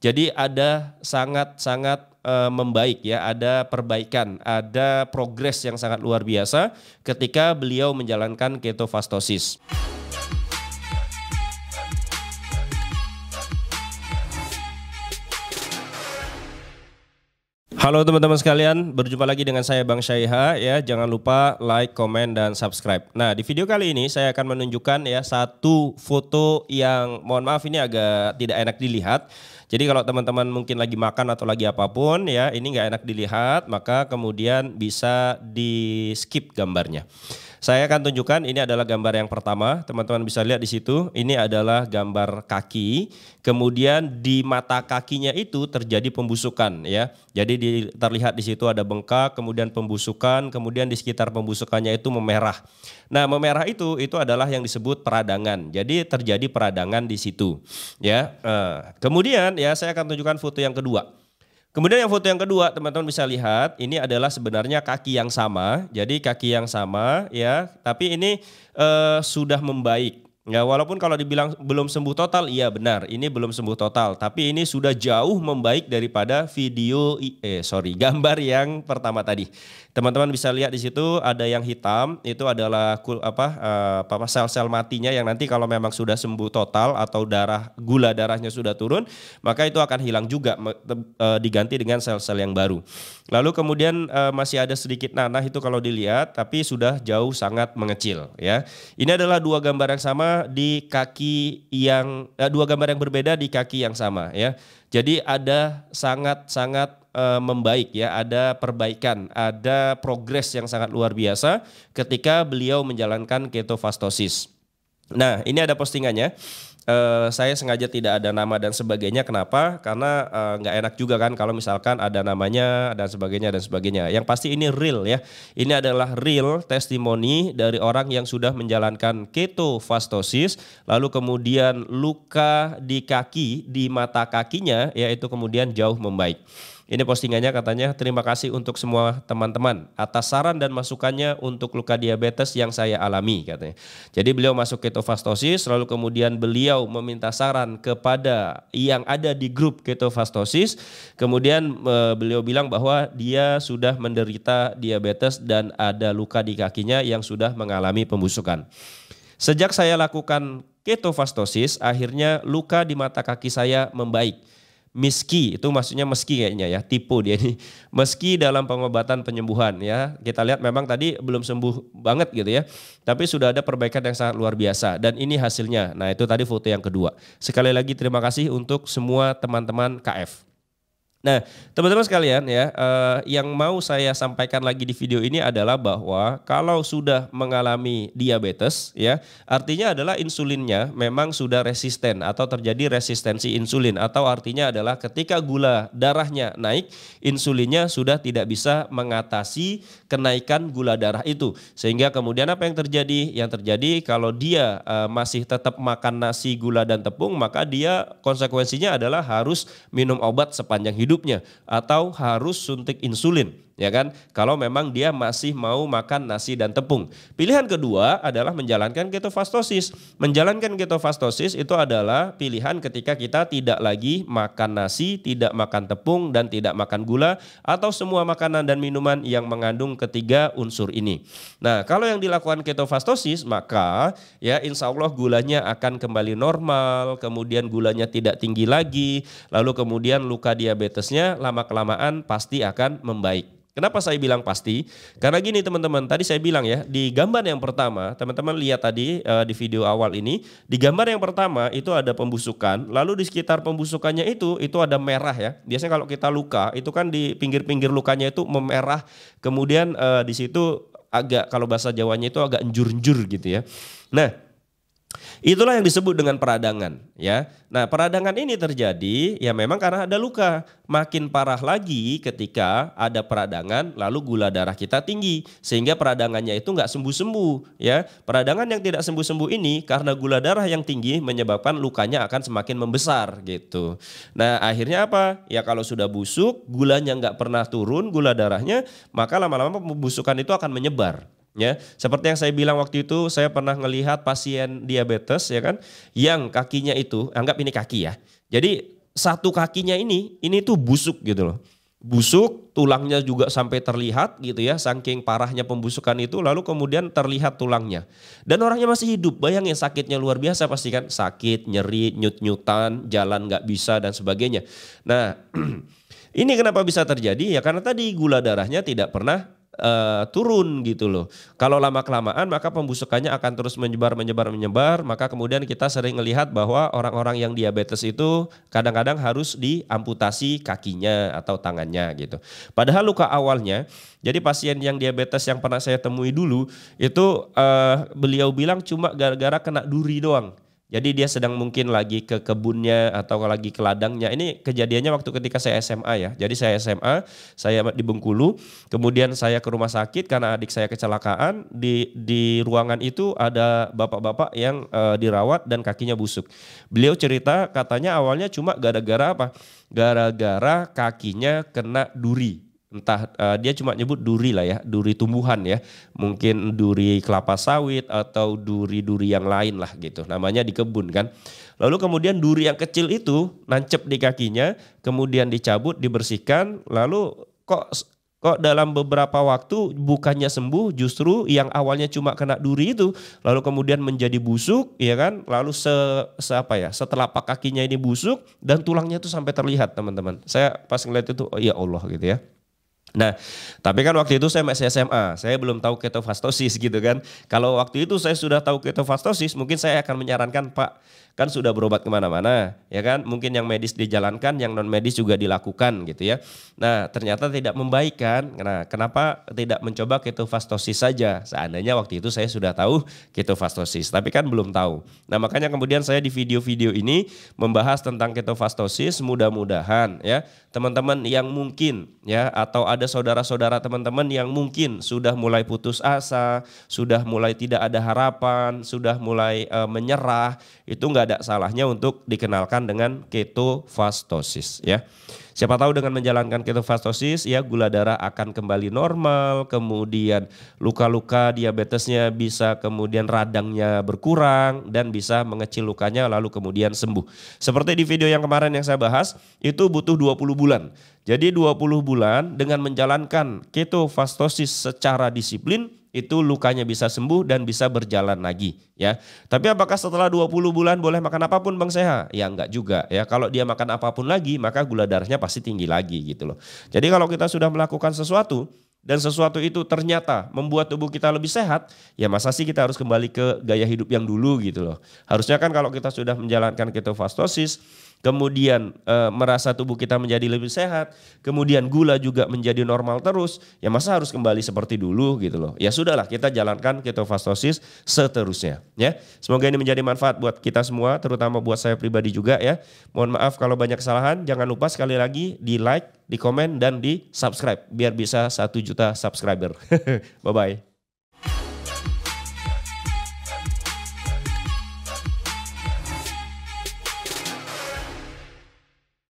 Jadi ada sangat-sangat membaik ya, ada perbaikan, ada progres yang sangat luar biasa ketika beliau menjalankan ketofastosis. Halo teman-teman sekalian, berjumpa lagi dengan saya Bang Syaiha ya. Jangan lupa like, komen, dan subscribe. Nah, di video kali ini saya akan menunjukkan ya satu foto yang mohon maaf ini agak tidak enak dilihat. Jadi kalau teman-teman mungkin lagi makan atau lagi apapun ya, ini nggak enak dilihat, maka kemudian bisa di skip gambarnya. Saya akan tunjukkan ini adalah gambar yang pertama, teman-teman bisa lihat di situ. Ini adalah gambar kaki, kemudian di mata kakinya itu terjadi pembusukan ya. Jadi terlihat di situ ada bengkak, kemudian pembusukan, kemudian di sekitar pembusukannya itu memerah. Nah, memerah itu adalah yang disebut peradangan. Jadi terjadi peradangan di situ ya. Kemudian ya saya akan tunjukkan foto yang kedua. Kemudian yang foto yang kedua teman-teman bisa lihat ini adalah sebenarnya kaki yang sama. Jadi kaki yang sama ya, tapi ini sudah membaik. Ya, walaupun kalau dibilang belum sembuh total, iya benar, ini belum sembuh total. Tapi ini sudah jauh membaik daripada gambar yang pertama tadi. Teman-teman bisa lihat di situ ada yang hitam, itu adalah sel-sel matinya yang nanti kalau memang sudah sembuh total atau gula darahnya sudah turun, maka itu akan hilang juga, diganti dengan sel-sel yang baru. Lalu kemudian masih ada sedikit nanah itu kalau dilihat, tapi sudah jauh sangat mengecil ya. Ini adalah dua gambar yang sama di kaki yang dua gambar yang berbeda di kaki yang sama ya. Jadi ada sangat-sangat membaik ya, ada perbaikan, ada progres yang sangat luar biasa ketika beliau menjalankan ketofastosis. Nah, ini ada postingannya. Saya sengaja tidak ada nama dan sebagainya. Kenapa? Karena nggak enak juga kan kalau misalkan ada namanya dan sebagainya dan sebagainya. Yang pasti ini real ya. Ini adalah real testimoni dari orang yang sudah menjalankan ketofastosis, lalu kemudian luka di kaki, di mata kakinya yaitu kemudian jauh membaik. Ini postingannya katanya, terima kasih untuk semua teman-teman atas saran dan masukannya untuk luka diabetes yang saya alami katanya. Jadi beliau masuk ketofastosis, lalu kemudian beliau meminta saran kepada yang ada di grup ketofastosis. Kemudian beliau bilang bahwa dia sudah menderita diabetes dan ada luka di kakinya yang sudah mengalami pembusukan. Sejak saya lakukan ketofastosis, akhirnya luka di mata kaki saya membaik. Meski, itu maksudnya meski kayaknya ya, tipu dia ini. Meski dalam pengobatan penyembuhan ya, kita lihat memang tadi belum sembuh banget gitu ya. Tapi sudah ada perbaikan yang sangat luar biasa dan ini hasilnya. Nah, itu tadi foto yang kedua. Sekali lagi terima kasih untuk semua teman-teman KF. Nah, teman-teman sekalian ya, yang mau saya sampaikan lagi di video ini adalah bahwa kalau sudah mengalami diabetes ya, artinya adalah insulinnya memang sudah resisten atau terjadi resistensi insulin, atau artinya adalah ketika gula darahnya naik, insulinnya sudah tidak bisa mengatasi kenaikan gula darah itu. Sehingga kemudian apa yang terjadi? Yang terjadi kalau dia masih tetap makan nasi, gula dan tepung, maka dia konsekuensinya adalah harus minum obat sepanjang hidupnya atau harus suntik insulin ya kan, kalau memang dia masih mau makan nasi dan tepung. Pilihan kedua adalah menjalankan ketofastosis. Menjalankan ketofastosis itu adalah pilihan ketika kita tidak lagi makan nasi, tidak makan tepung, dan tidak makan gula atau semua makanan dan minuman yang mengandung ketiga unsur ini. Nah, kalau yang dilakukan ketofastosis, maka ya insya Allah gulanya akan kembali normal, kemudian gulanya tidak tinggi lagi, lalu kemudian luka diabetesnya lama-kelamaan pasti akan membaik. Kenapa saya bilang pasti? Karena gini teman-teman, tadi saya bilang ya, di gambar yang pertama, teman-teman lihat tadi di video awal ini, di gambar yang pertama itu ada pembusukan, lalu di sekitar pembusukannya itu ada merah ya. Biasanya kalau kita luka, itu kan di pinggir-pinggir lukanya itu memerah, kemudian di situ agak, kalau bahasa Jawanya itu agak enjur-enjur gitu ya. Nah, itulah yang disebut dengan peradangan ya. Nah, peradangan ini terjadi ya memang karena ada luka. Makin parah lagi ketika ada peradangan lalu gula darah kita tinggi sehingga peradangannya itu nggak sembuh-sembuh ya. Peradangan yang tidak sembuh-sembuh ini karena gula darah yang tinggi menyebabkan lukanya akan semakin membesar gitu. Nah, akhirnya apa? Ya kalau sudah busuk, gulanya nggak pernah turun, gula darahnya, maka lama-lama pembusukan itu akan menyebar. Ya, seperti yang saya bilang waktu itu, saya pernah melihat pasien diabetes ya kan, yang kakinya itu, anggap ini kaki ya. Jadi satu kakinya ini tuh busuk gitu loh. Busuk, tulangnya juga sampai terlihat gitu ya, saking parahnya pembusukan itu, lalu kemudian terlihat tulangnya. Dan orangnya masih hidup, bayangin sakitnya luar biasa pasti kan, sakit, nyeri, nyut-nyutan, jalan gak bisa dan sebagainya. Nah ini kenapa bisa terjadi ya, karena tadi gula darahnya tidak pernah turun gitu loh. Kalau lama-kelamaan maka pembusukannya akan terus menyebar, maka kemudian kita sering melihat bahwa orang-orang yang diabetes itu kadang-kadang harus diamputasi kakinya atau tangannya gitu. Padahal luka awalnya, jadi pasien yang diabetes yang pernah saya temui dulu itu beliau bilang cuma gara-gara kena duri doang. Jadi dia sedang mungkin lagi ke kebunnya atau lagi ke ladangnya. Ini kejadiannya waktu ketika saya SMA ya. Jadi saya SMA, saya di Bengkulu. Kemudian saya ke rumah sakit karena adik saya kecelakaan. Di ruangan itu ada bapak-bapak yang dirawat dan kakinya busuk. Beliau cerita katanya awalnya cuma gara-gara apa? Gara-gara kakinya kena duri. Entah dia cuma nyebut duri lah ya, duri tumbuhan ya, mungkin duri kelapa sawit atau duri-duri yang lain lah gitu, namanya di kebun kan. Lalu kemudian duri yang kecil itu nancep di kakinya, kemudian dicabut, dibersihkan, lalu kok dalam beberapa waktu bukannya sembuh, justru yang awalnya cuma kena duri itu lalu kemudian menjadi busuk ya kan, lalu setelapak kakinya ini busuk dan tulangnya itu sampai terlihat teman-teman. Saya pas ngeliat itu oh ya Allah gitu ya. Nah, tapi kan waktu itu saya masih SMA, saya belum tahu ketofastosis gitu kan. Kalau waktu itu saya sudah tahu ketofastosis, mungkin saya akan menyarankan Pak, kan sudah berobat kemana-mana, ya kan? Mungkin yang medis dijalankan, yang non medis juga dilakukan gitu ya. Nah, ternyata tidak membaik kan. Nah, kenapa tidak mencoba ketofastosis saja? Seandainya waktu itu saya sudah tahu ketofastosis, tapi kan belum tahu. Nah, makanya kemudian saya di video-video ini membahas tentang ketofastosis. Mudah-mudahan ya teman-teman yang mungkin ya atau ada saudara-saudara teman-teman yang mungkin sudah mulai putus asa, sudah mulai tidak ada harapan, sudah mulai menyerah, itu nggak ada salahnya untuk dikenalkan dengan ketofastosis ya. Siapa tahu dengan menjalankan ketofastosis ya gula darah akan kembali normal, kemudian luka-luka diabetesnya bisa kemudian radangnya berkurang dan bisa mengecil lukanya lalu kemudian sembuh. Seperti di video yang kemarin yang saya bahas itu butuh 20 bulan. Jadi 20 bulan dengan menjalankan ketofastosis secara disiplin itu lukanya bisa sembuh dan bisa berjalan lagi ya. Tapi apakah setelah 20 bulan boleh makan apapun Bang Seha? Ya enggak juga ya. Kalau dia makan apapun lagi maka gula darahnya pasti tinggi lagi gitu loh. Jadi kalau kita sudah melakukan sesuatu dan sesuatu itu ternyata membuat tubuh kita lebih sehat, ya masa sih kita harus kembali ke gaya hidup yang dulu gitu loh. Harusnya kan kalau kita sudah menjalankan ketofastosis, kemudian merasa tubuh kita menjadi lebih sehat, kemudian gula juga menjadi normal terus, ya masa harus kembali seperti dulu gitu loh. Ya sudahlah kita jalankan ketofastosis seterusnya ya. Semoga ini menjadi manfaat buat kita semua, terutama buat saya pribadi juga ya. Mohon maaf kalau banyak kesalahan, jangan lupa sekali lagi di like, di komen dan di subscribe biar bisa 1 juta subscriber. Bye-bye.